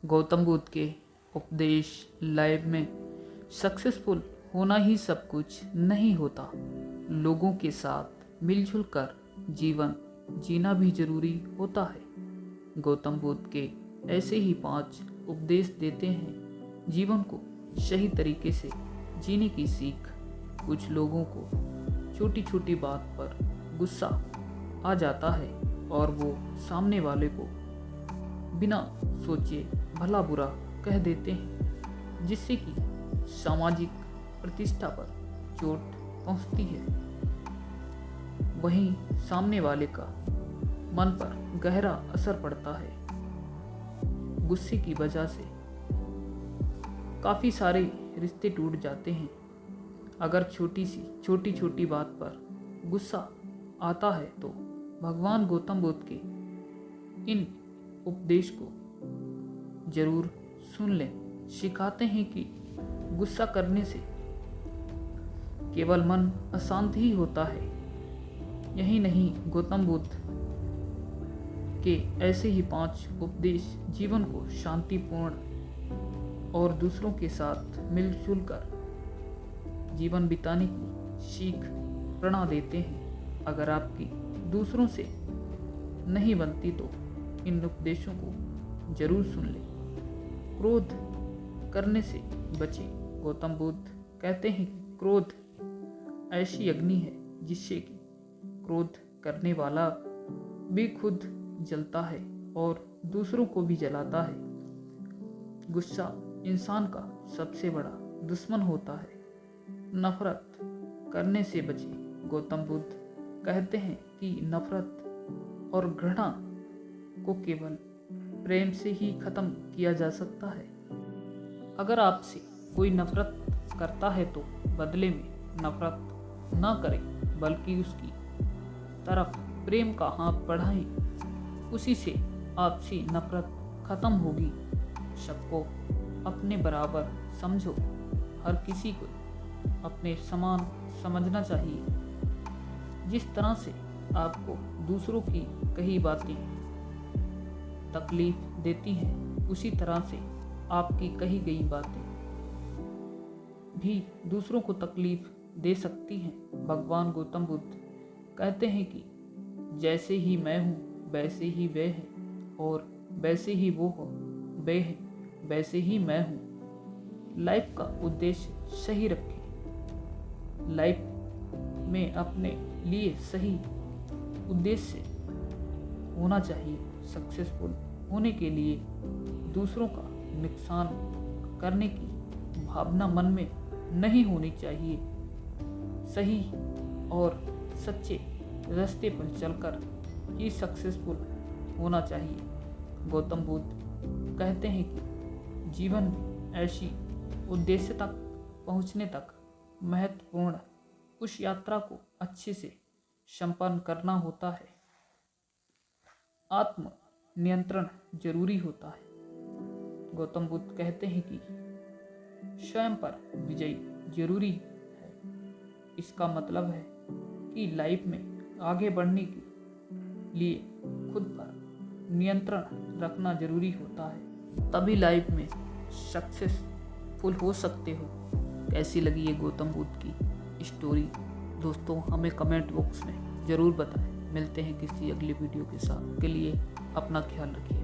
गौतम बुद्ध के उपदेश लाइफ में सक्सेसफुल होना ही सब कुछ नहीं होता। लोगों के साथ मिलजुल कर जीवन जीना भी जरूरी होता है। गौतम बुद्ध के ऐसे ही 5 उपदेश देते हैं जीवन को सही तरीके से जीने की सीख। कुछ लोगों को छोटी छोटी बात पर गुस्सा आ जाता है और वो सामने वाले को बिना सोचे भला बुरा कह देते हैं, जिससे कि सामाजिक प्रतिष्ठा पर चोट पहुंचती है। वहीं सामने वाले का मन पर गहरा असर पड़ता है। गुस्से की वजह से काफ़ी सारे रिश्ते टूट जाते हैं। अगर छोटी छोटी बात पर गुस्सा आता है तो भगवान गौतम बुद्ध के इन उपदेश को जरूर सुन लें। सिखाते हैं कि गुस्सा करने से केवल मन अशांत ही होता है। यही नहीं, गौतम बुद्ध के ऐसे ही 5 उपदेश जीवन को शांतिपूर्ण और दूसरों के साथ मिलजुल कर जीवन बिताने की सीख प्रेरणा देते हैं। अगर आपकी दूसरों से नहीं बनती तो इन उपदेशों को जरूर सुन लें। क्रोध करने से बचें। गौतम बुद्ध कहते हैं कि क्रोध ऐसी अग्नि है जिससे कि क्रोध करने वाला भी खुद जलता है और दूसरों को भी जलाता है। गुस्सा इंसान का सबसे बड़ा दुश्मन होता है। नफरत करने से बचें। गौतम बुद्ध कहते हैं कि नफरत और घृणा को केवल प्रेम से ही खत्म किया जा सकता है। अगर आपसे कोई नफरत करता है तो बदले में नफरत ना करें, बल्कि उसकी तरफ प्रेम का हाथ बढ़ाएं। उसी से आपसी नफरत खत्म होगी। सबको अपने बराबर समझो। हर किसी को अपने समान समझना चाहिए। जिस तरह से आपको दूसरों की कही बातें तकलीफ देती हैं, उसी तरह से आपकी कही गई बातें भी दूसरों को तकलीफ दे सकती हैं। भगवान गौतम बुद्ध कहते हैं कि जैसे ही मैं हूँ वैसे ही वे हैं, और वैसे ही वो हो वे हैं वैसे ही मैं हूँ। लाइफ का उद्देश्य सही रखें। लाइफ में अपने लिए सही उद्देश्य होना चाहिए। सक्सेसफुल होने के लिए दूसरों का नुकसान करने की भावना मन में नहीं होनी चाहिए। सही और सच्चे रास्ते पर चलकर ही सक्सेसफुल होना चाहिए। गौतम बुद्ध कहते हैं कि जीवन में ऐसी उद्देश्य तक पहुंचने तक महत्वपूर्ण उस यात्रा को अच्छे से संपन्न करना होता है। आत्म नियंत्रण जरूरी होता है। गौतम बुद्ध कहते हैं कि स्वयं पर विजय जरूरी है। इसका मतलब है कि लाइफ में आगे बढ़ने के लिए खुद पर नियंत्रण रखना जरूरी होता है, तभी लाइफ में सक्सेसफुल हो सकते हो। कैसी लगी ये गौतम बुद्ध की स्टोरी दोस्तों, हमें कमेंट बॉक्स में ज़रूर बताएं। मिलते हैं किसी अगली वीडियो के साथ। के लिए अपना ख्याल रखिए।